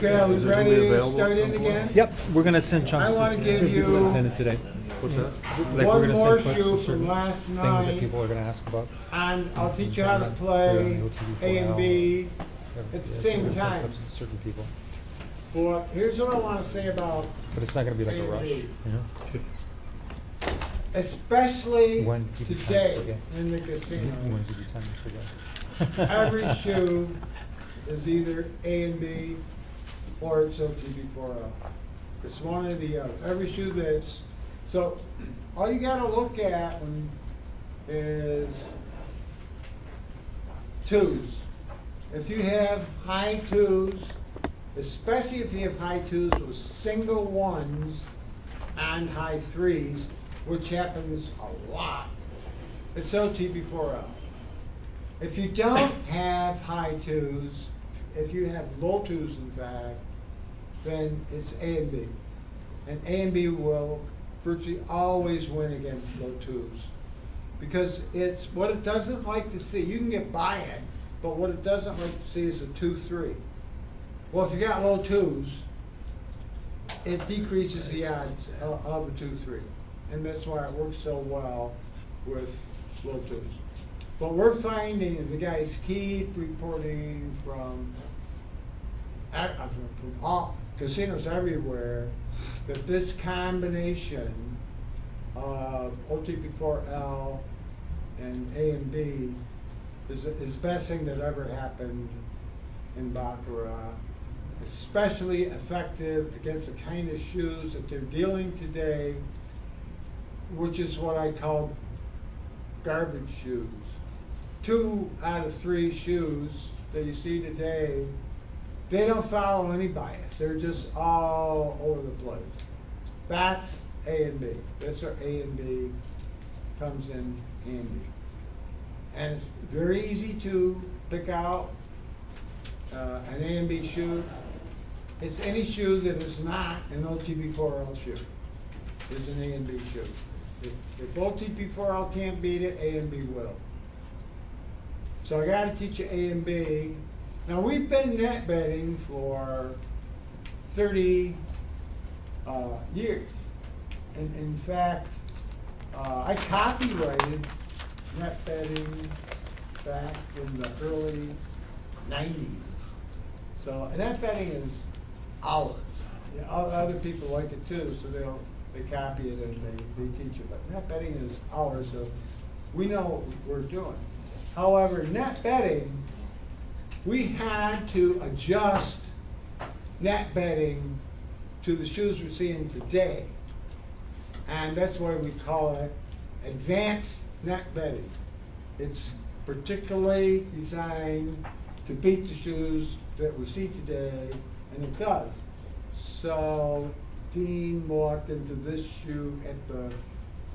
Okay, are we Is it gonna ready be to available start at in some point? again? Yep, we're gonna send chunks. I wanna to give people you that attended today. What's that? Like we're One gonna more send clips shoe of from certain last things that night, people are gonna ask about. and I'll teach you how to Here play on the OTB4 A and now. B Yeah, at the so same we're gonna send time. clips to certain people, But here's what I wanna say about but it's not gonna be like a rush, A&B. you know? especially When give you time to today forget. in the You casino. wanna give you time to forget. Every shoe is either A and B or it's OTB4L. It's one or the other. Every shoe that's, so all you gotta look at is twos. If you have high twos, especially if you have high twos with single ones and high threes, which happens a lot, it's OTB4L. If you don't have high twos, if you have low twos in fact, then it's A and B. And A and B will virtually always win against low twos. Because it's what it doesn't like to see. You can get by it, but what it doesn't like to see is a 2-3. Well, if you got low twos, it decreases the odds of a 2-3. And that's why it works so well with low twos. But we're finding the guys keep reporting from all casinos everywhere that this combination of OTB4L and A and B is the best thing that ever happened in Baccarat. Especially effective against the kind of shoes that they're dealing today, which is what I call garbage shoes. 2 out of 3 shoes that you see today, they don't follow any bias. They're just all over the place. That's A and B. That's where A and B comes in handy. And it's very easy to pick out an A and B shoe. It's any shoe that is not an OTB4L shoe. Is an A and B shoe. If OTB4L can't beat it, A and B will. So I got to teach you A and B. Now we've been net betting for 30 years. And in fact, I copyrighted net betting back in the early 90s. So net betting is ours. You know, other people like it too, so they copy it and they teach it. But net betting is ours, so we know what we're doing. However, net betting, we had to adjust net betting to the shoes we're seeing today. And that's why we call it advanced net betting. It's particularly designed to beat the shoes that we see today, and it does. So Dean walked into this shoe at the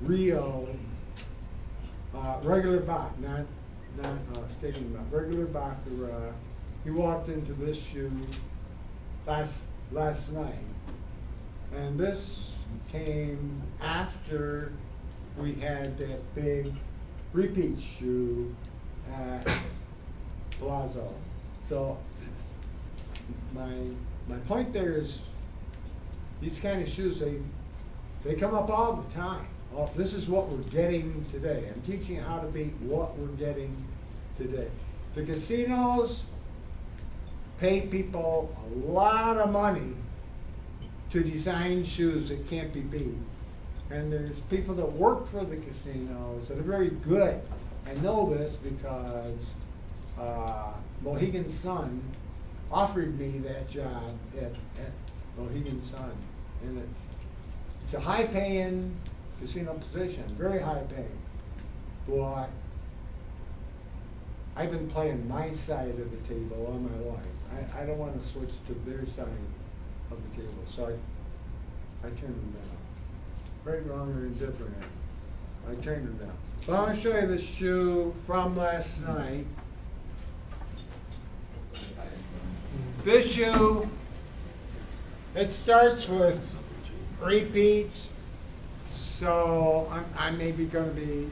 Rio regular Bach, not stadium Bach, regular Baccarat. He walked into this shoe last night, and this came after we had that big repeat shoe at Palazzo. So my point there is these kind of shoes, they come up all the time. Well, this is what we're getting today. I'm teaching you how to beat what we're getting today. The casinos pay people a lot of money to design shoes that can't be beat. And there's people that work for the casinos that are very good. I know this because Mohegan Sun offered me that job at Mohegan Sun. And it's a high-paying casino position, very high-paying. But I've been playing my side of the table all my life. I don't want to switch to their side of the table, so I turned them down. Right, wrong, or indifferent, I turned them down. But I want to show you this shoe from last night. This shoe, it starts with repeats, so I'm maybe going to be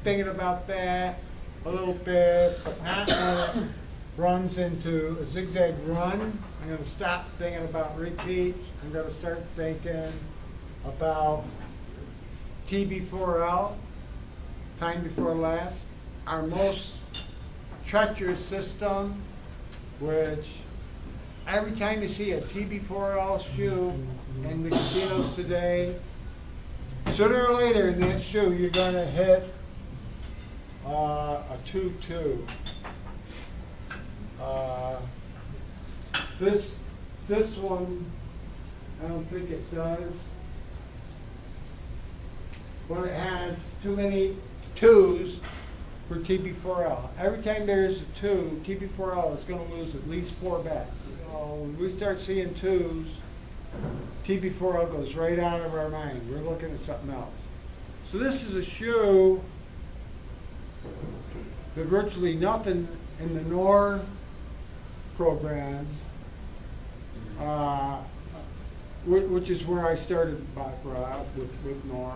thinking about that a little bit, but not when it runs into a zigzag run I'm gonna stop thinking about repeats. I'm gonna start thinking about TB4L, time before last, our most treacherous system, which every time you see a TB4L shoe in the casinos today, sooner or later in that shoe, you're gonna hit a 2-2. This one, I don't think it does. But it has too many twos for TB4L. Every time there's a 2, TB4L is going to lose at least 4 bets. So when we start seeing 2s, TB4L goes right out of our mind. We're looking at something else. So this is a shoe that virtually nothing in the NOR programs, which is where I started Baccarat with NOR.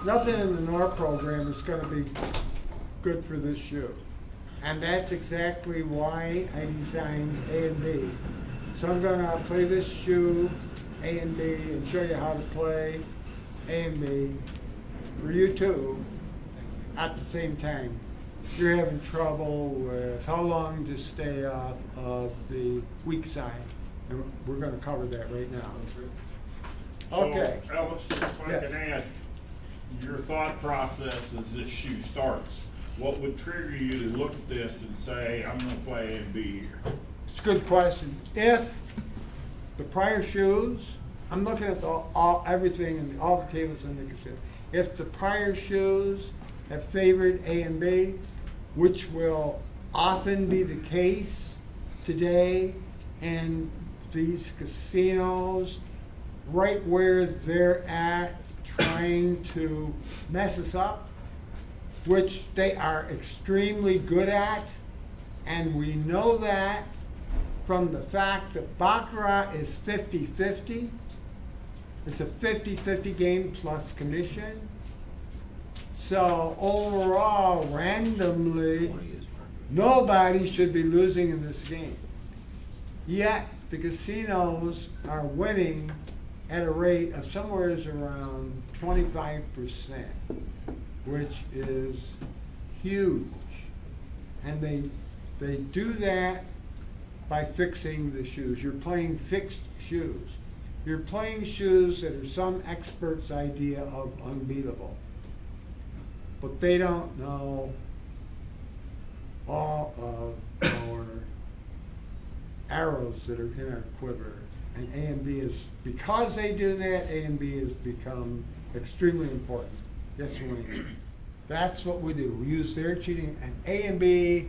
Nothing in the NOR program is going to be good for this shoe. And that's exactly why I designed A and B. So I'm going to play this shoe, A and B, and show you how to play A and B for you too at the same time. If you're having trouble with how long to stay off of the weak side, and we're going to cover that right now. Okay. So, Ellis, if I can ask, your thought process as this shoe starts, what would trigger you to look at this and say, I'm gonna play A and B here? It's a good question. If the prior shoes, I'm looking at everything and all the tables in the casino. If the prior shoes have favored A and B, which will often be the case today in these casinos, right where they're at trying to mess us up, which they are extremely good at, and we know that from the fact that Baccarat is 50-50. It's a 50-50 game plus commission. So overall, randomly, nobody should be losing in this game. Yet the casinos are winning at a rate of somewhere around 25%, which is huge. And they do that by fixing the shoes. You're playing fixed shoes. You're playing shoes that are some expert's idea of unbeatable. But they don't know all of our arrows that are in our quiver. And A and B is, because they do that, A and B has become extremely important. Yes, Wayne. That's what we do. We use their cheating, and A and B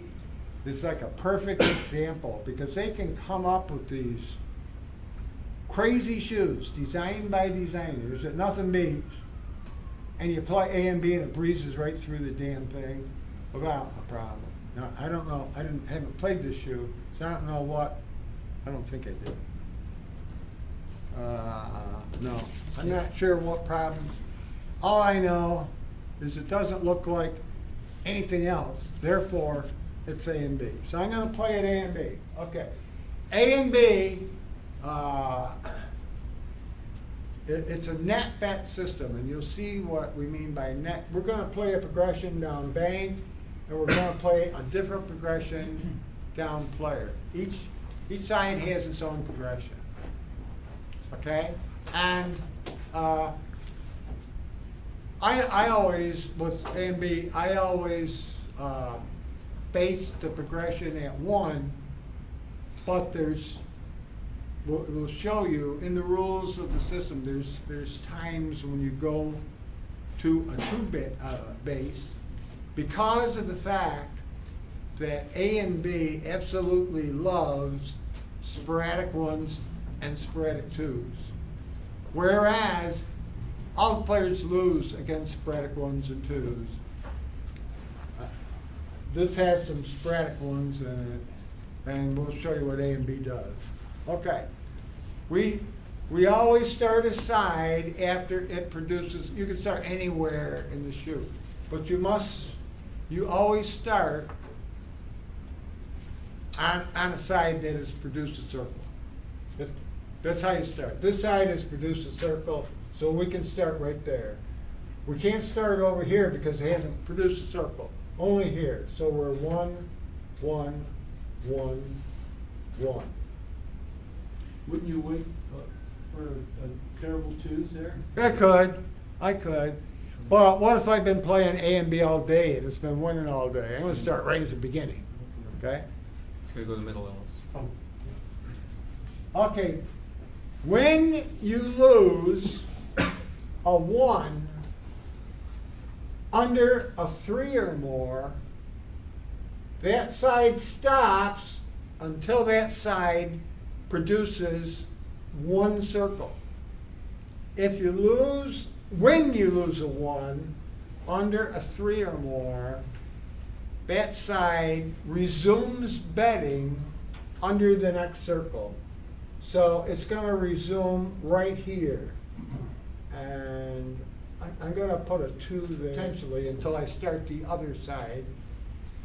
is like a perfect example because they can come up with these crazy shoes designed by designers that nothing beats, and you play A and B and it breezes right through the damn thing without a problem. Now, I don't know, haven't played this shoe, so I don't know what, I don't think I did. No, I'm not sure what problems. All I know is it doesn't look like anything else, therefore it's A and B. So I'm going to play it A and B. Okay, A and B, it's a net bet system, and you'll see what we mean by net. We're going to play a progression down bank, and we're going to play a different progression down player. Each side has its own progression. Okay, and I always, with A and B, I always base the progression at 1, but we'll show you in the rules of the system, there's times when you go to a 2-bit base because of the fact that A and B absolutely loves sporadic 1s and sporadic 2s. Whereas all the players lose against sporadic 1s and 2s. This has some sporadic 1s in it, and we'll show you what A and B does. Okay, we always start a side after it produces. You can start anywhere in the shoe, but you always start on a side that has produced a circle. That's how you start. This side has produced a circle, so we can start right there. We can't start over here because it hasn't produced a circle, only here. So we're 1, 1, 1, 1. Wouldn't you wait for a terrible twos there? I could. But what if I've been playing A and B all day and it's been winning all day? I'm gonna start right at the beginning, okay? It's gonna go to the middle L's. Okay, when you lose a 1 under a 3 or more, that side stops until that side produces 1 circle. When you lose a 1 under a 3 or more, that side resumes betting under the next circle. So it's going to resume right here. And I'm going to put a 2 there potentially until I start the other side.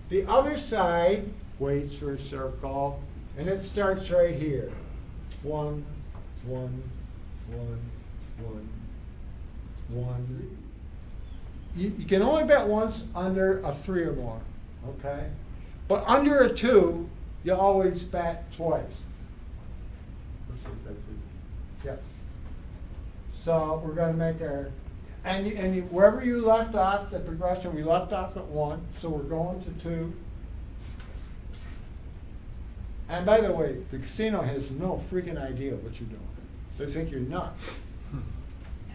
The other side waits for a circle, and it starts right here. 1, 1, 1, 1, 1. You can only bet once under a 3 or more, okay? But under a 2, you always bet twice. Yep. So we're going to make our, wherever you left off the progression, we left off at 1, so we're going to 2. And by the way, the casino has no freaking idea what you're doing. They think you're nuts.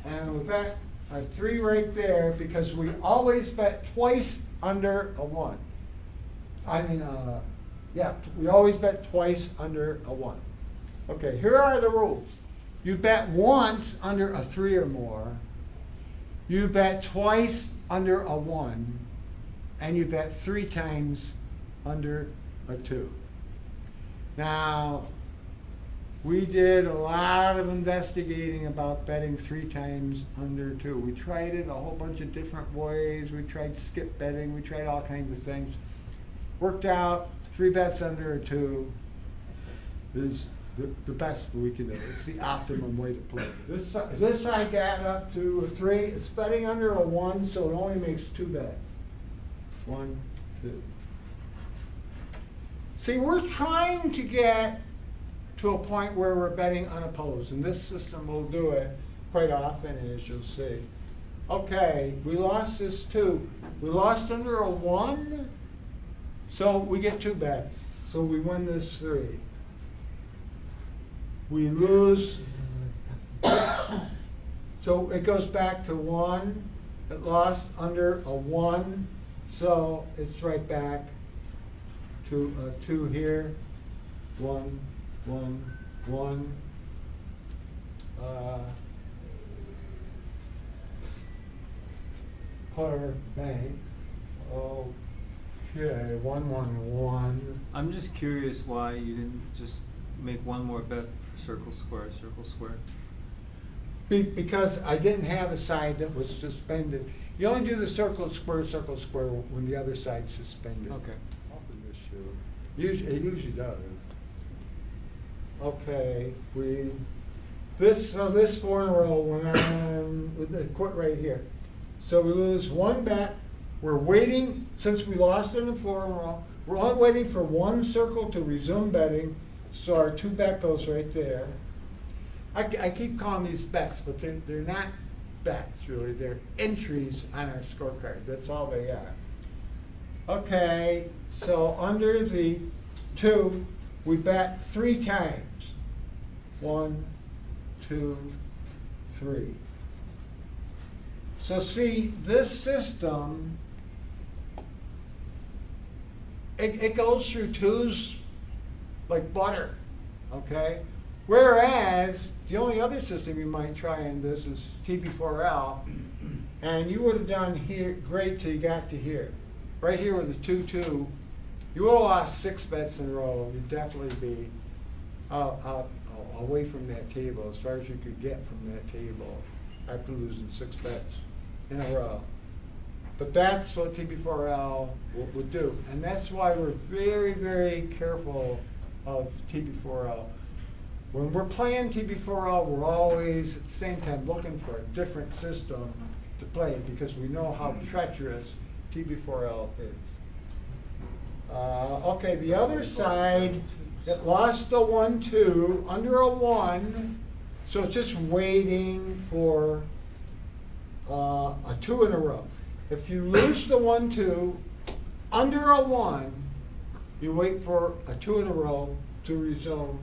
And we bet a 3 right there because we always bet twice under a 1. We always bet twice under a 1. Okay, here are the rules. You bet once under a 3 or more. You bet twice under a 1. And you bet 3 times under a 2. Now, we did a lot of investigating about betting 3 times under 2. We tried it a whole bunch of different ways. We tried skip betting. We tried all kinds of things. Worked out 3 bets under a 2 is the best we can do. It's the optimum way to play. This side got up to a 3. It's betting under a 1, so it only makes 2 bets. 1, 2. See, we're trying to get to a point where we're betting unopposed, and this system will do it quite often, as you'll see. Okay, we lost this 2. We lost under a 1, so we get 2 bets. So we win this 3. We lose, so it goes back to 1. It lost under a 1, so it's right back to a 2 here. 1, 1, 1. Per bank. Okay, 1, 1, 1. I'm just curious why you didn't just make one more bet for circle square, circle square. Because I didn't have a side that was suspended. You only do the circle square when the other side's suspended. Okay. It usually does. Okay, so this 4 in a row went on, quit right here. So we lose 1 bet. We're waiting, since we lost in the 4 in a row, we're only waiting for 1 circle to resume betting. So our 2 bet goes right there. I keep calling these bets, but they're not bets really. They're entries on our scorecard. That's all they are. Okay, so under the 2, we bet 3 times. 1, 2, 3. So see, this system, it goes through 2s like butter, okay? Whereas, the only other system you might try in this is TB4L, and you would have done here great till you got to here. Right here with the 2-2, you would have lost 6 bets in a row. You'd definitely be away from that table, as far as you could get from that table after losing 6 bets in a row. But that's what TB4L would do, and that's why we're very, very careful of TB4L. When we're playing TB4L, we're always at the same time looking for a different system to play because we know how treacherous TB4L is. Okay, the other side, it lost the 1-2 under a 1, so it's just waiting for a 2 in a row. If you lose the 1-2 under a 1, you wait for a 2 in a row to resume.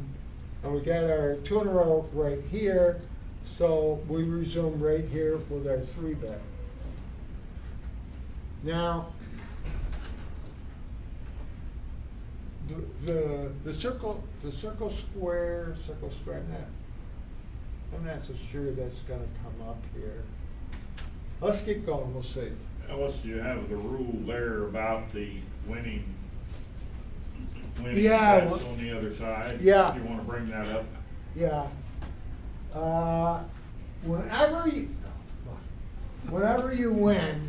And we got our 2 in a row right here, so we resume right here with our 3-bet. Now, the circle square, I'm not so sure that's gonna come up here. Let's keep going, we'll see. Ellis, you have the rule there about the winning Yeah, bets well- on the other side. Yeah. Do you wanna bring that up? Yeah. Whenever you win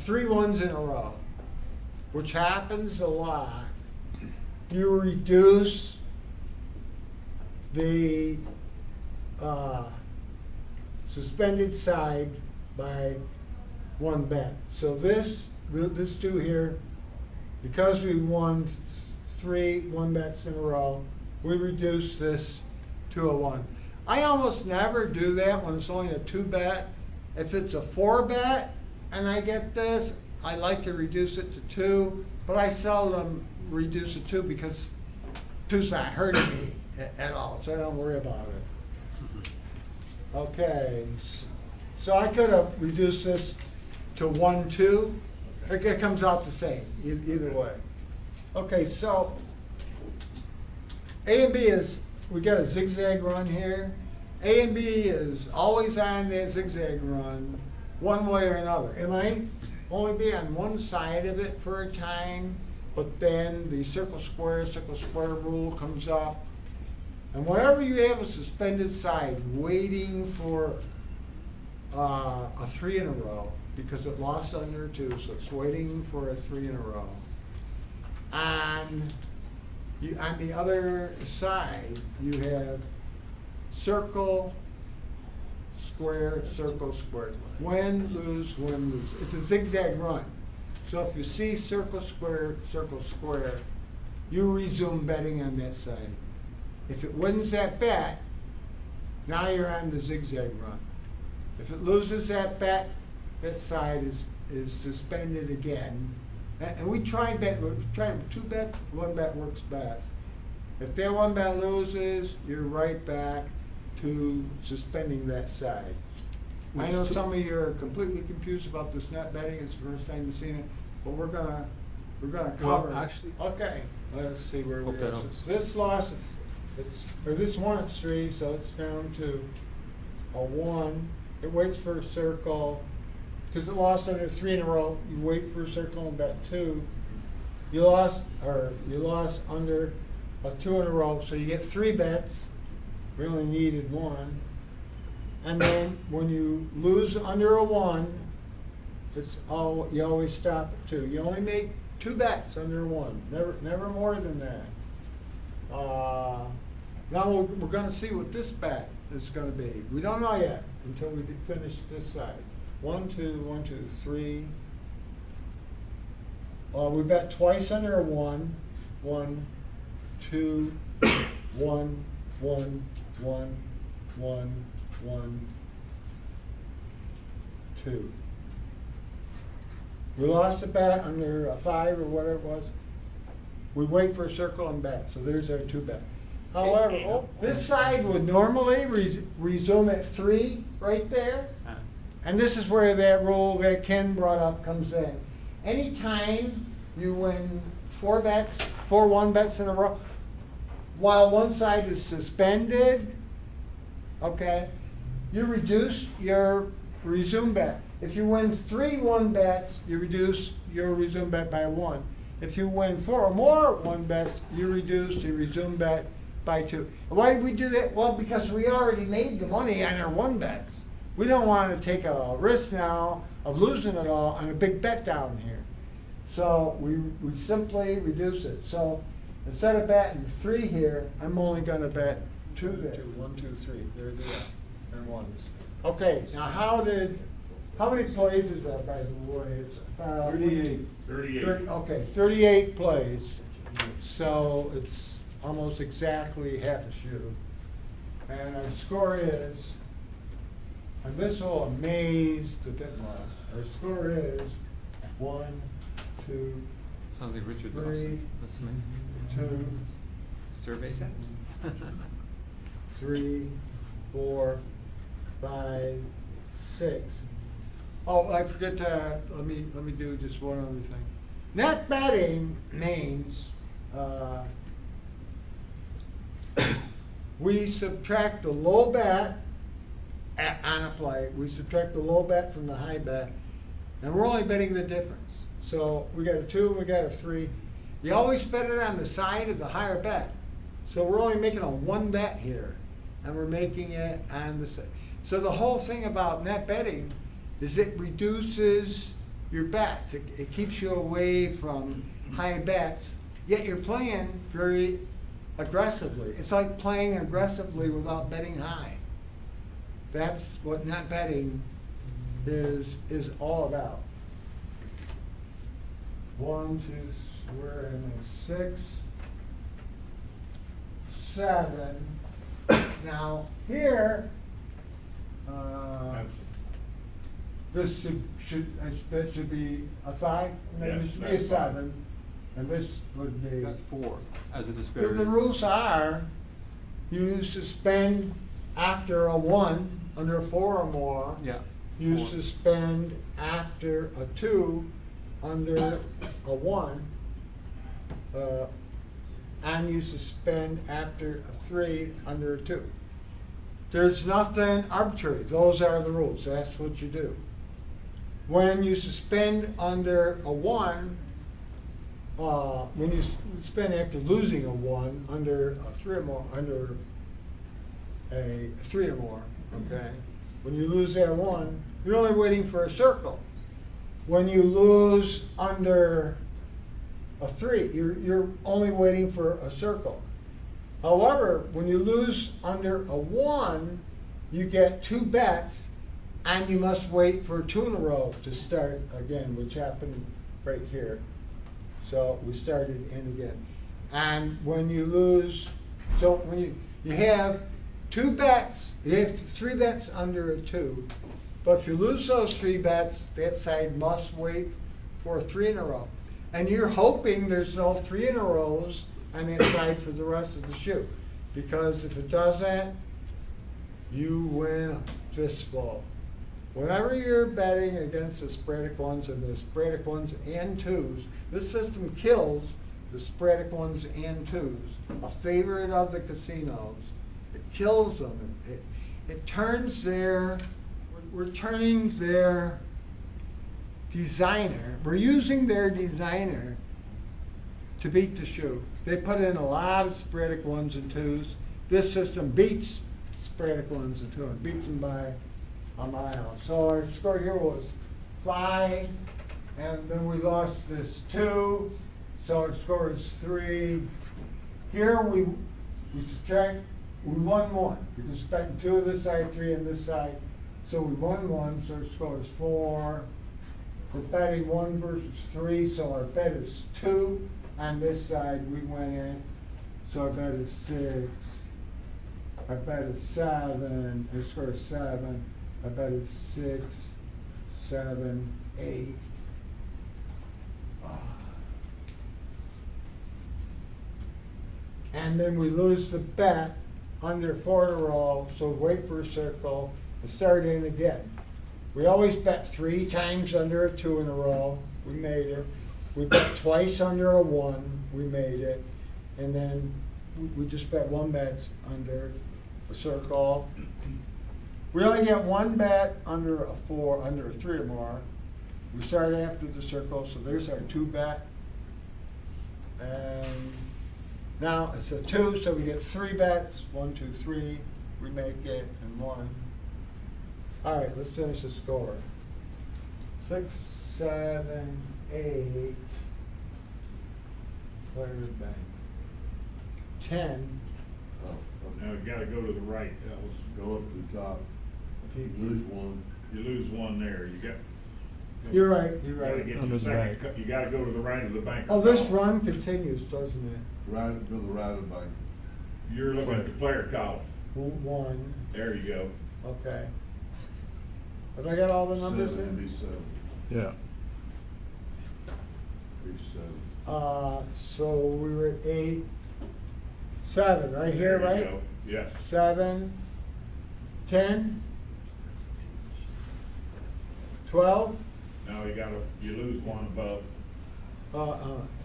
3 1s in a row, which happens a lot, you reduce the suspended side by 1 bet. So this 2 here, because we won 3 1-bets in a row, we reduce this to a 1. I almost never do that when it's only a 2-bet. If it's a 4-bet and I get this, I like to reduce it to 2, but I seldom reduce it to 2 because 2's not hurting me at all, so I don't worry about it. Okay, so I could have reduced this to 1-2. It comes out the same, either way. Okay, so A and B is, we got a zigzag run here. A and B is always on that zigzag run, one way or another. It might only be on one side of it for a time, but then the circle square rule comes up. And whenever you have a suspended side waiting for a 3 in a row, because it lost under a 2, so it's waiting for a 3 in a row. And on the other side, you have circle, square, circle, square. Win, lose, win, lose. It's a zigzag run. So if you see circle, square, you resume betting on that side. If it wins that bet, now you're on the zigzag run. If it loses that bet, that side is suspended again. And we tried 2 bets, 1 bet works best. If that 1 bet loses, you're right back to suspending that side. I know some of you are completely confused about this net betting, it's the first time you've seen it, but we're gonna cover. Well, actually- Okay, let's see where we Hope that are. helps. This loss, or this one it's 3, so it's down to a 1. It waits for a circle, because it lost under 3 in a row, you wait for a circle and bet 2. You lost under a 2 in a row, so you get 3 bets, we only needed 1. And then when you lose under a 1, you always stop at 2. You only make 2 bets under 1, never more than that. Now we're gonna see what this bet is gonna be. We don't know yet until we finish this side. 1, 2, 1, 2, 3. We bet twice under a 1. 1, 2, 1, 1, 1, 1, 1, 2. We lost the bet under a 5 or whatever it was. We wait for a circle and bet, so there's our 2 bet. However, this side would normally resume at 3 right there. And this is where that rule that Ken brought up comes in. Anytime you win 4 1-bets in a row, while one side is suspended, okay, you reduce your resume bet. If you win 3 1-bets, you reduce your resume bet by 1. If you win 4 or more 1-bets, you reduce your resume bet by 2. Why did we do that? Well, because we already made the money on our 1-bets. we don't want to take a risk now of losing it all on a big bet down here. So we simply reduce it. So instead of betting 3 here, I'm only gonna bet 2 there. 1, 2, 3, there they are, and ones. Okay, now how many plays is that, by the way? It's 38. 38. Okay, 38 plays, so it's almost exactly half a shoe. And our score is, and this will amaze the Ditmars, our score is 1, 2, Sounds like Richard 3, Dawson. That's amazing. 2, Survey says. 3, 4, 5, 6. Oh, I forget to, let me do just one other thing. Net betting means, we subtract the low bet on a play, we subtract the low bet from the high bet, and we're only betting the difference. So we got a 2, we got a 3. You always bet it on the side of the higher bet. So we're only making a 1 bet here, and we're making it on the side. So the whole thing about net betting is it reduces your bets. It keeps you away from high bets, yet you're playing very aggressively. It's like playing aggressively without betting high. That's what net betting is all about. 1, 2, we're in a 6, 7. Now here, this that should be a 5, and then Yes, this should be a that's fine. 7, and this would be. That's 4 as a The disparity. rules are, you suspend after a 1, under a 4 or more. Yeah. You 4. suspend after a 2, under a 1. And you suspend after a 3, under a 2. There's nothing arbitrary. Those are the rules. That's what you do. When you suspend under a 1, when you suspend after losing a 1, under a 3 or more, under a 3 or more, okay? When you lose that 1, you're only waiting for a circle. When you lose under a 3, you're only waiting for a circle. However, when you lose under a 1, you get 2 bets, and you must wait for 2 in a row to start again, which happened right here. So we started in again. And when you lose, so when you have 2 bets, you have 3 bets under a 2, but if you lose those 3 bets, that side must wait for 3 in a row. And you're hoping there's no 3 in a rows on that side for the rest of the shoe. Because if it doesn't, you win a fistful. Whenever you're betting against the sporadic ones and the sporadic ones and 2s, this system kills the sporadic ones and 2s, a favorite of the casinos. It kills them. It turns we're turning their designer, we're using their designer to beat the shoe. They put in a lot of sporadic 1s and 2s. This system beats sporadic 1s and 2s, beats them by a mile. So our score here was 5, and then we lost this 2, so our score is 3. Here we subtract, we won 1. We spent 2 on this side, 3 on this side, so we won 1, so our score is 4. We're betting 1 versus 3, so our bet is 2. On this side, we went in, so our bet is 6. Our bet is 7. Our score is 7. Our bet is 6, 7, 8. And then we lose the bet under 4 in a row, so wait for a circle and start in again. We always bet 3 times under a 2 in a row. We made it. We bet twice under a 1. We made it. And then we just bet 1 bet under a circle. We only get 1 bet under a 4, under a 3 or more. We start after the circle, so there's our 2 bet. And now it's a 2, so we get 3 bets. 1, 2, 3. We make it, and 1. All right, let's finish the score. 6, 7, 8. Player bank. 10. Now you gotta go to the right, Ellis. Go up to the top. If you lose one, You lose one there, you got. You're right, you're You gotta right. get Under your the second, bank. you gotta go to the right of the bank. Oh, this run continues, doesn't it? right, to the right of the bank. You're looking at the player column. 1, There you go. okay. Have I got all the numbers Seven, it'd be in? 7. Yeah. Be 7. So we were at 8, 7, right here, There you right? go. Yes. 7, 10, 12, Now you lose one above.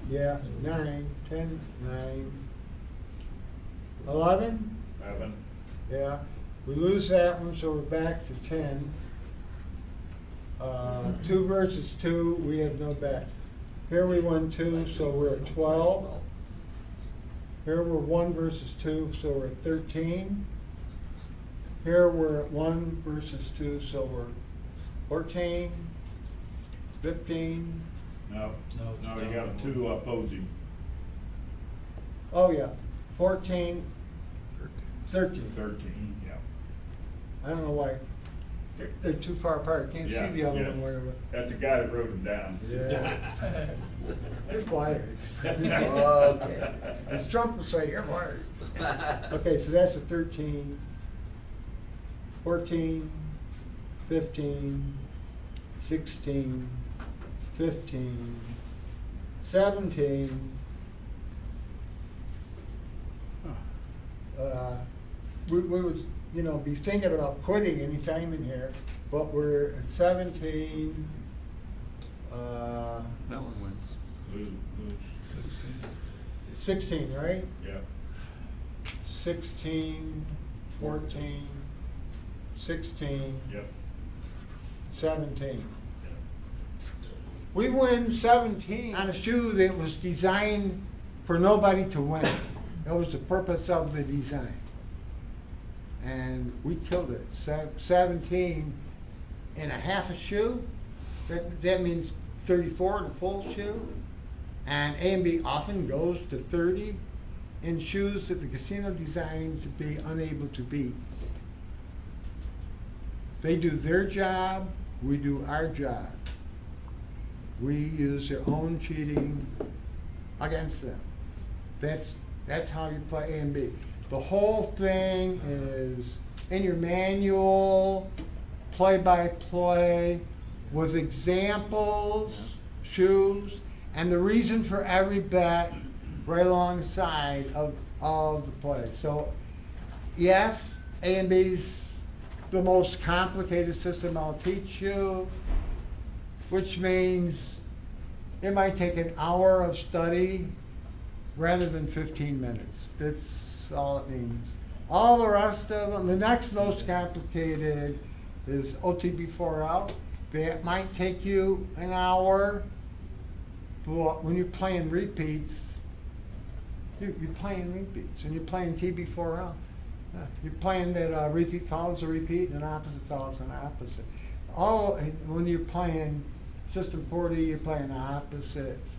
yeah, 9, 10, 9, 11, 11. yeah. We lose that one, so we're back to 10. 2 versus 2, we have no bet. Here we won 2, so we're at 12. Here we're 1 versus 2, so we're at 13. Here we're at 1 versus 2, so we're 14, 15. No, No, no, you got two opposing. Oh, yeah, 14, 13. 13, yeah. I don't know why. They're too far apart. Can't see Yeah, the other yeah. one where we're. That's a guy that wrote them down. Yeah. They're fired. Okay. As Trump would say, you're fired. Okay, so that's a 13, 14, 15, 16, 15, 17. We would, be thinking about quitting any time in here, but we're at 17. That one wins. Lose. 16, right? Yeah. 16, 14, 16, Yep. 17. We win 17 on a shoe that was designed for nobody to win. That was the purpose of the design. And we killed it. 17 and a half a shoe. That means 34 in a full shoe. And A&B often goes to 30 in shoes that the casino designed to be unable to beat. They do their job, we do our job. We use their own cheating against them. That's how you play A&B. The whole thing is in your manual, play-by-play, with examples, shoes, and the reason for every bet right alongside of the play. So, yes, A&B's the most complicated system I'll teach you, which means it might take an hour of study rather than 15 minutes. That's all it means. All the rest of them, the next most complicated is OTB4L. That might take you an hour, but when you're playing repeats, you're playing repeats, and you're playing TB4L. You're playing that repeat follows a repeat, and an opposite follows an opposite. When you're playing System 40, you're playing opposites.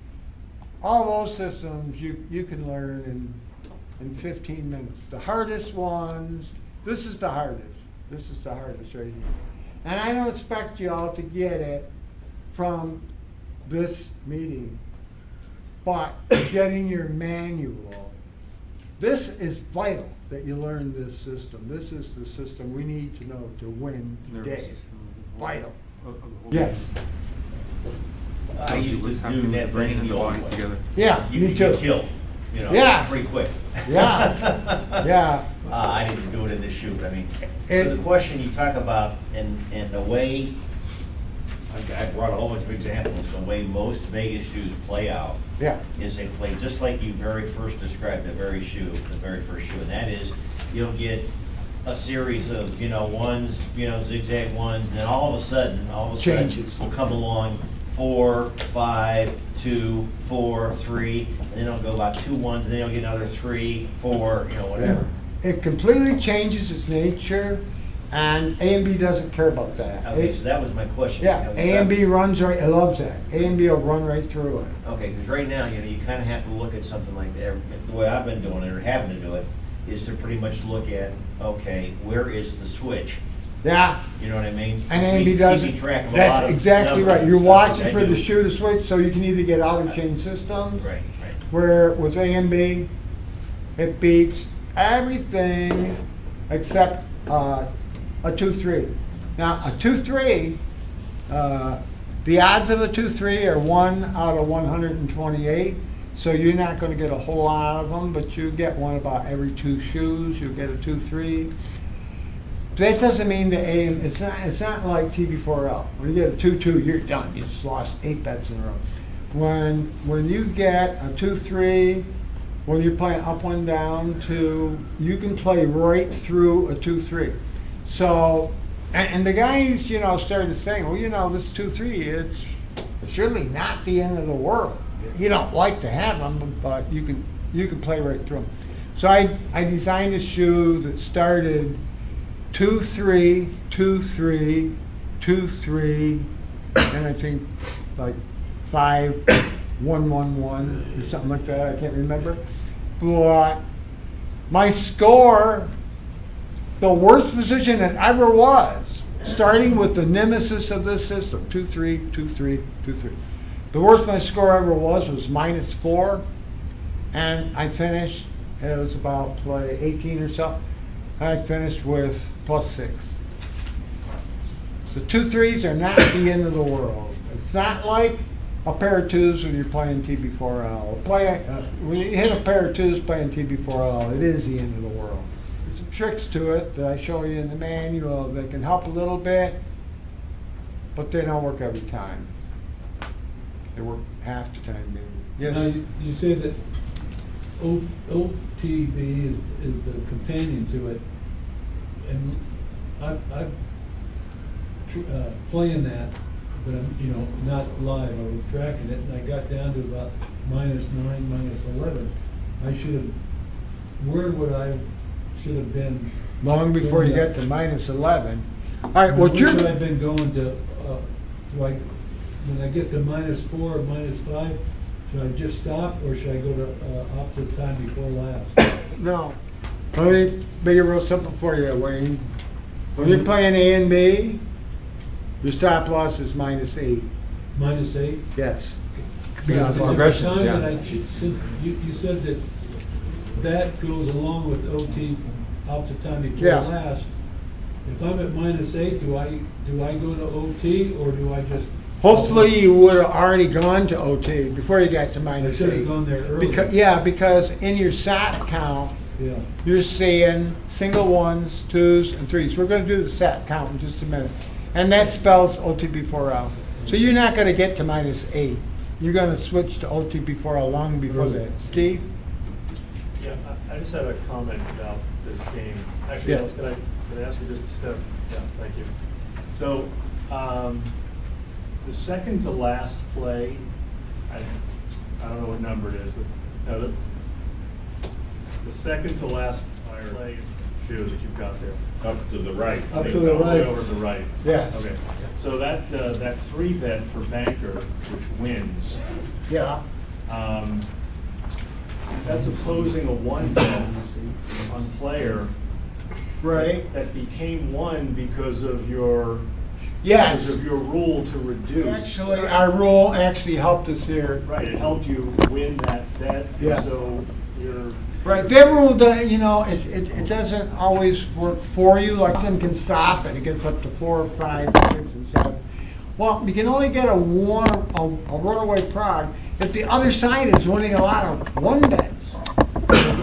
All those systems you can learn in 15 minutes. The hardest ones, this is the hardest. This is the hardest right here. And I don't expect y'all to get it from this meeting, but getting your manual. This is vital that you learn this system. This is the system we need to know to win Nervous today. system of the whole- Vital. of the whole Yes. game. I Tells you used what's to happening do with the net brain betting and the the old body way. together. Yeah, You me could too. get killed, Yeah. pretty quick. Yeah. Yeah. I didn't do it in this shoe, but I mean, It- so the question you talk about and the way, I brought a whole bunch of examples, the way most Vegas shoes play out Yeah. is they play just like you very first described the very first shoe, and that is, you'll get a series of, ones, zigzag ones, and then all of a sudden, Changes. will come along 4, 5, 2, 4, 3, and then it'll go about 2 ones, and then you'll get another 3, 4, whatever. It completely changes its nature, And A and B doesn't care about that. Okay, so that was my question. Yeah, A and B runs right, it loves that. A and B will run right through it. Okay, because right now, you know, you kind of have to look at something like that. The way I've been doing it, or having to do it, is to pretty much look at, okay, where is the switch? Yeah, You know what I mean? and A and B doesn't. Keeping track of a lot That's of exactly numbers right. and You're stuff, watching which I for the do. shoe to switch, so you can either get out of chain systems. Right, right. Where with A and B, it beats everything except a 2-3. Now, a 2-3, the odds of a 2-3 are 1 out of 128, so you're not going to get a whole lot of them, but you get one about every 2 shoes. You get a 2-3. That doesn't mean the A. It's not like TB4L. When you get a 2-2, you're done. You just lost 8 bets in a row. When you get a 2-3, when you're playing up 1 down 2, you can play right through a 2-3. So, and the guys, you know, started saying, well, you know, this 2-3, it's really not the end of the world. You don't like to have them, but you can play right through them. So I designed a shoe that started 2-3, 2-3, 2-3, and I think like 5-1-1-1 or something like that. I can't remember. But my score, the worst position it ever was, starting with the nemesis of this system, 2-3, 2-3, 2-3. The worst my score ever was -4, and I finished. It was about play 18 or so. I finished with +6. So 2-3s are not the end of the world. It's not like a pair of 2s when you're playing TB4L. When you hit a pair of 2s playing TB4L, it is the end of the world. There's some tricks to it that I show you in the manual that can help a little bit, but they don't work every time. They work half the time, maybe. Now, Yes? you say that OTB is the companion to it, and I've playing that, but I'm, you know, not live. I was tracking it, and I got down to about -9, -11. I should have. Where would I should have been? Long before you get to -11. All right, what Where you're. should I have been going to? Do I, when I get to -4 or -5, should I just stop, or should I go to opposite time before last? No. Let me make it real simple for you, Wayne. When you're playing A and B, your stop loss is -8. -8. Yes. Because of the progressions, Time yeah. that you said that that goes along with OT opposite time before Yeah. last. If I'm at -8, do I go to OT, or do I just? Hopefully you would have already gone to OT before you got to I -8. should have gone there early. Because in your SAT count, Yeah. you're seeing single 1s, 2s, and 3s. We're gonna do the SAT count in just a minute. And that spells OTB4L. So you're not gonna get to -8. You're gonna switch to OTB4L long before that. Steve? Yeah, I just had a comment about this game. Actually, Yeah. Alice, can I ask you just a step? Yeah, thank you. So, the second to last play, I don't know what number it is, but no, the second to last play shoe that you've got there. Up to the right. Up I to think. the All the way right. over to the right. Yes. Okay, so that 3-bet for banker, which wins, Yeah. that's opposing a 1-bet on player Right. that became 1 because of your Yes. because of your rule to reduce. Actually, our rule actually helped us here. Right, it helped you win that bet, Yeah. so you're. Right, that rule, you know, it doesn't always work for you. Like, nothing can stop it. It gets up to 4, 5, 6, and 7. Well, you can only get a runaway prog if the other side is winning a lot of 1 bets.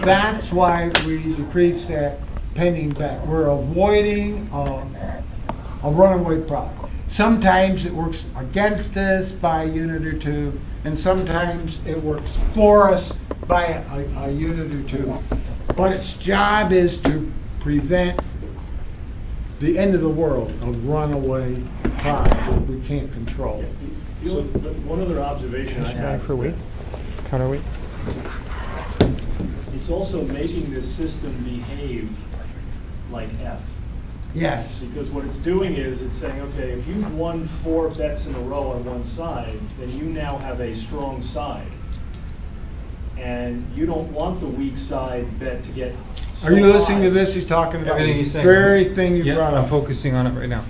That's why we decreased that pending bet. We're avoiding a runaway prog. Sometimes it works against us by a unit or 2, and sometimes it works for us by a unit or 2. But its job is to prevent the end of the world, a runaway prog that we can't control. So, one other observation I have. For weight? Counterweight? It's also making this system behave like F. Yes. Because what it's doing is, it's saying, okay, if you've won 4 bets in a row on one side, then you now have a strong side. And you don't want the weak side bet to get so Are you listening high. to this? He's talking about Everything the he's saying. very thing you Yeah, brought I'm up. focusing on it right now.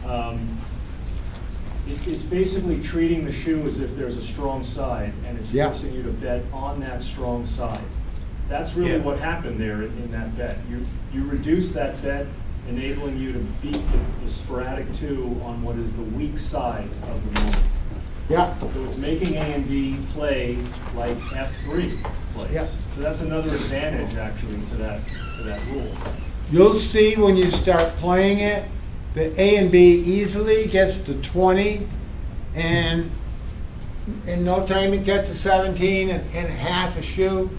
It's basically treating the shoe as if there's a strong side, and it's Yeah. forcing you to bet on that strong side. That's really Yeah. what happened there in that bet. You reduce that bet, enabling you to beat the sporadic 2 on what is the weak side of the moment. Yeah. So it's making A and B play like F3 plays. Yeah. So that's another advantage, actually, to that rule. You'll see when you start playing it, that A and B easily gets to 20, and in no time it gets to 17 and half a shoe,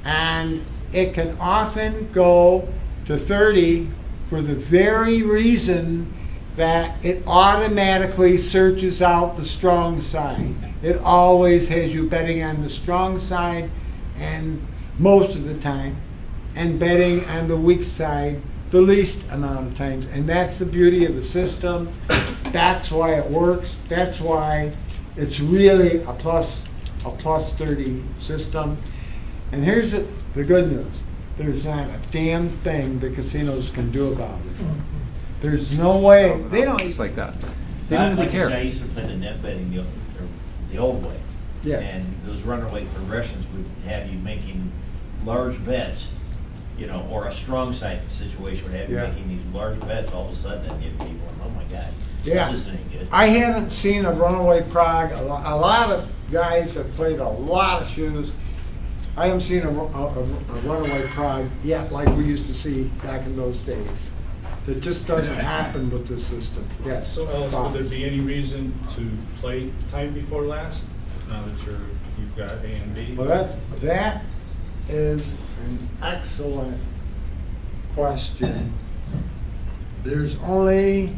and it can often go to 30 for the very reason that it automatically searches out the strong side. It always has you betting on the strong side, and most of the time, and betting on the weak side the least amount of times. And that's the beauty of the system. That's why it works. That's why it's really a plus 30 system. And here's the good news. There's not a damn thing the casinos can do about it. There's no way. They don't It's even, like that. They don't Like really I said, I care. used to play the net betting the old way. Yeah. And those runaway progressions would have you making large bets, or a strong side situation would have you Yeah. making these large bets, all of a sudden, and you'd be going, oh my God, Yeah. this ain't good. I haven't seen a runaway prog. A lot of guys have played a lot of shoes. I haven't seen a runaway prog yet like we used to see back in those days. It just doesn't happen with this system. Yes. So Ellis, Bob. would there be any reason to play time before last, now that you've got A and B? Well, that is an excellent question. There's only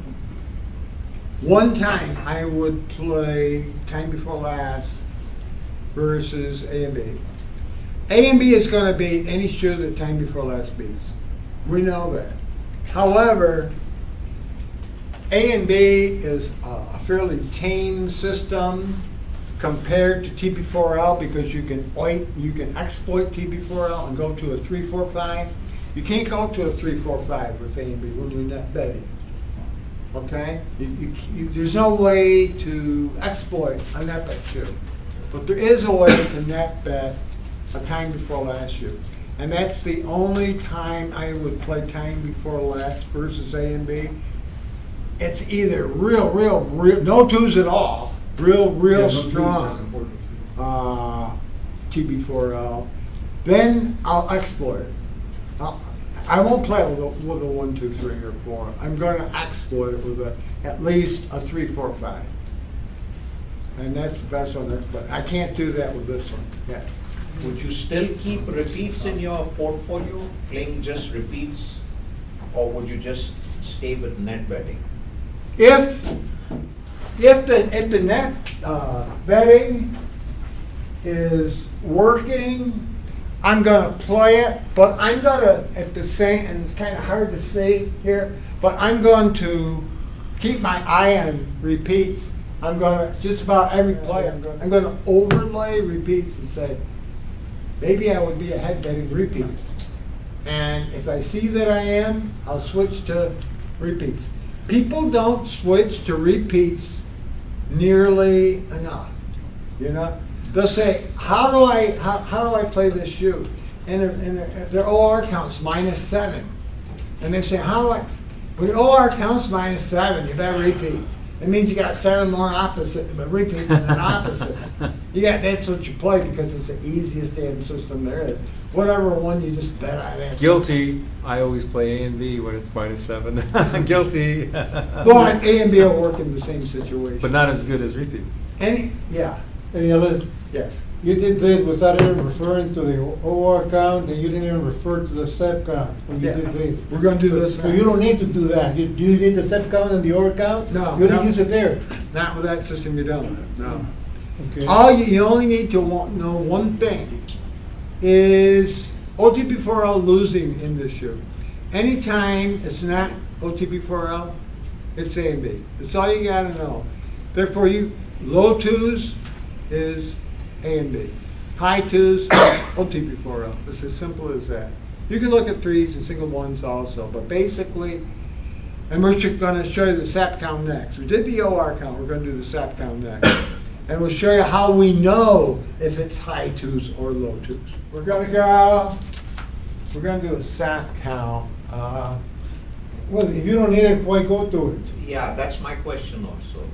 one time I would play time before last versus A and B. A and B is going to beat any shoe that time before last beats. We know that. However, A and B is a fairly tame system compared to TP4L because you can exploit TP4L and go to a 3-4-5. You can't go to a 3-4-5 with A and B when you're net betting. Okay? There's no way to exploit a net bet shoe. But there is a way to net bet a time before last shoe. And that's the only time I would play time before last versus A and B. It's either real, no twos at all, real Yeah, no twos, strong that's important. TB4L. Then I'll exploit it. I won't play with a 1, 2, 3, or 4. I'm going to exploit it with at least a 3, 4, 5. And that's the best one. But I can't do that with this one. Yeah. Would you still keep repeats in your portfolio, playing just repeats, or would you just stay with net betting? If the net betting is working, I'm gonna play it, but I'm gonna and it's kind of hard to see here, but I'm going to keep my eye on repeats. I'm gonna just about every play. I'm gonna overlay repeats and say, maybe I would be ahead betting repeats. And if I see that I am, I'll switch to repeats. People don't switch to repeats nearly enough. They'll say, how do I play this shoe? And their OR count's -7. And they say, when your OR count's -7, you bet repeats. It means you got 7 more repeats than opposites. That's what you play because it's the easiest damn system there is. Whatever one you just bet on. That's Guilty. I always play A and B when it's -7. Guilty. But A and B will work in the same situation. But not as good as repeats. Any others? Yes. You did this without even referring to the OR count, and you didn't even refer to the step count when you Yeah. did this. We're gonna do this So you don't need to do that. Do you need the step count and the OR count? No, You no. don't use it there. Not with that system, you don't. No. Okay. You only need to know one thing, is OTP4L losing in this shoe. anytime it's not OTP4L, it's A and B. That's all you gotta know. Therefore, low twos is A and B. High twos, OTP4L. It's as simple as that. You can look at threes and single ones also, but basically, and we're gonna show you the SAP count next. We did the OR count, we're gonna do the SAP count next. And we'll show you how we know if it's high twos or low twos. We're gonna do a SAP count. Well, if you don't need it, why go to it? Yeah, that's my question also.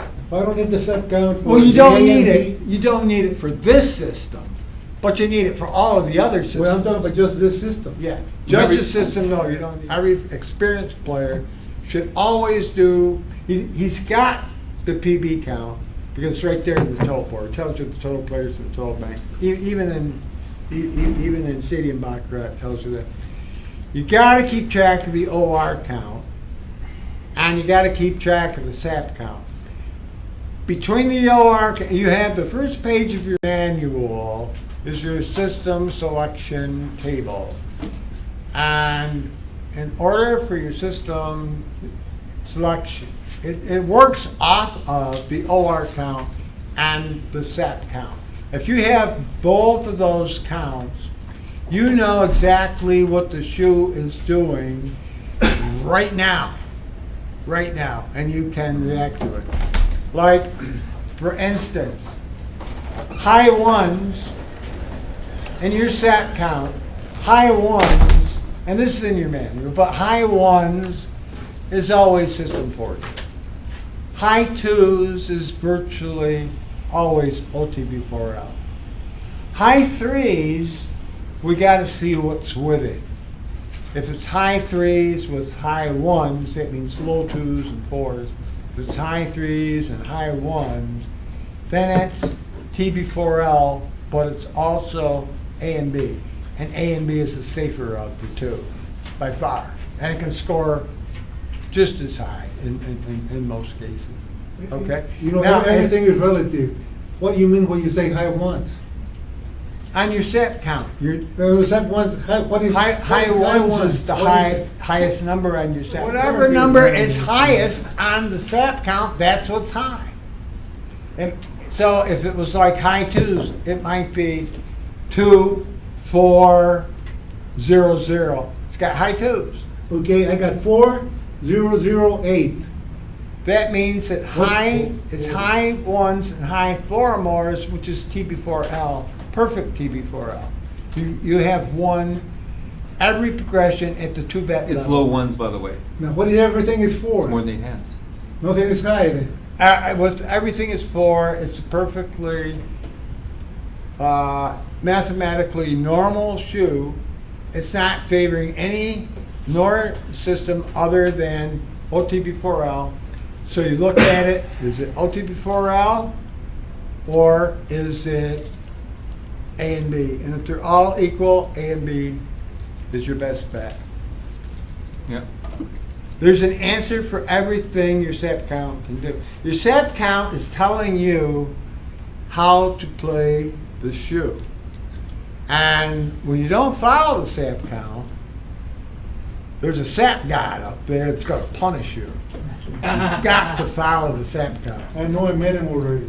If I don't need the SEP count. for Well, you the don't A need and it, B, you don't need it for this system, but you need it for all of the other systems. Well, I'm talking about just this system. Yeah, just the system, no, you don't, every experienced player should always do, he's got the PB count, because it's right there in the total board, it tells you the total players and the total banks. Even in Stadium Baccarat, it tells you that. You gotta keep track of the OR count, and you gotta keep track of the SAP count. Between the OR, you have the first page of your manual is your system selection table. And in order for your system selection, it works off of the OR count and the SAP count. If you have both of those counts, you know exactly what the shoe is doing right now, and you can react to it. Like, for instance, high ones, in your SAT count, high ones, and this is in your manual, but high ones is always system 40. High twos is virtually always OTP4L. High threes, we gotta see what's with it. If it's high threes with high ones, that means low twos and fours. If it's high threes and high ones, then it's TB4L, but it's also A and B. And A and B is the safer of the two, by far. And it can score just as high in most cases. Okay? You know, Now, everything is relative. What do you mean when you say high ones? on your set count, your SEP ones, what is? high ones is the What is it? highest number on your set. Whatever number is highest on the set count, that's what's high. And so if it was like high twos, it might be 2, 4, 0, 0. It's got high twos. Okay, I got 4, 0, 0, 8. That means that it's high ones and high 4 or mores, which is TB4L, perfect TB4L. You have one every progression at the 2-bet It's level. low ones, by the way. Now, what is everything is 4? It's more than 8 hands. Nothing is high then. Everything is 4. It's a perfectly mathematically normal shoe. It's not favoring any NOR system other than OTP4L. So you look at it, is it OTP4L or is it A and B? And if they're all equal, A and B is your best bet. Yeah. There's an answer for everything your SAP count can do. Your SAP count is telling you how to play the shoe. And when you don't follow the SAP count, there's a SAP god up there that's going to punish you. You've got to follow the SAP count. I know I met him already.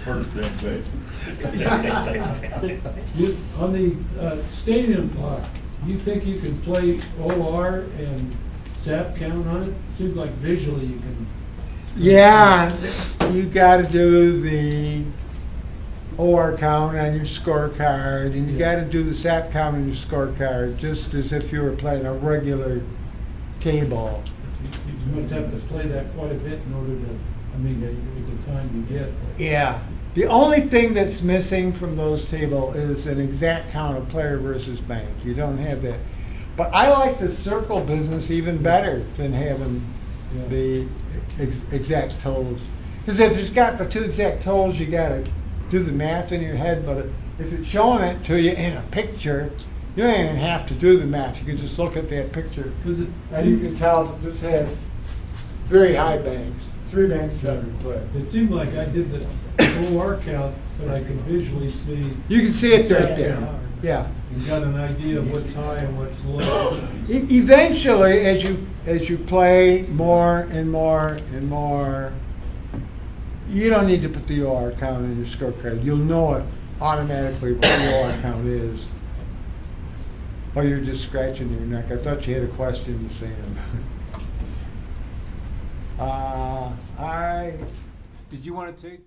First damn base. On the stadium clock, you think you can play OR and SAP count on it? Seems like visually you can. Yeah, you got to do the OR count on your scorecard, and you got to do the SAP count on your scorecard, just as if you were playing a regular table. You must have to play that quite a bit in order to, with the time you get. Yeah. The only thing that's missing from those tables is an exact count of player versus bank. You don't have that. But I like the circle business even better than having the exact totals. Because if it's got the 2 exact totals, you got to do the math in your head. But if it's showing it to you in a picture, you don't even have to do the math. You can just look at that picture. And you can tell that this has very high banks. 3 banks that are play. It seemed like I did the OR count but I can visually see. You can see it right there, yeah. And got an idea of what's high and what's low. Eventually, as you play more and more and more, you don't need to put the OR count in your scorecard. You'll know it automatically what the OR count is. Oh, you're just scratching your neck. I thought you had a question, Sam. Did you want to take?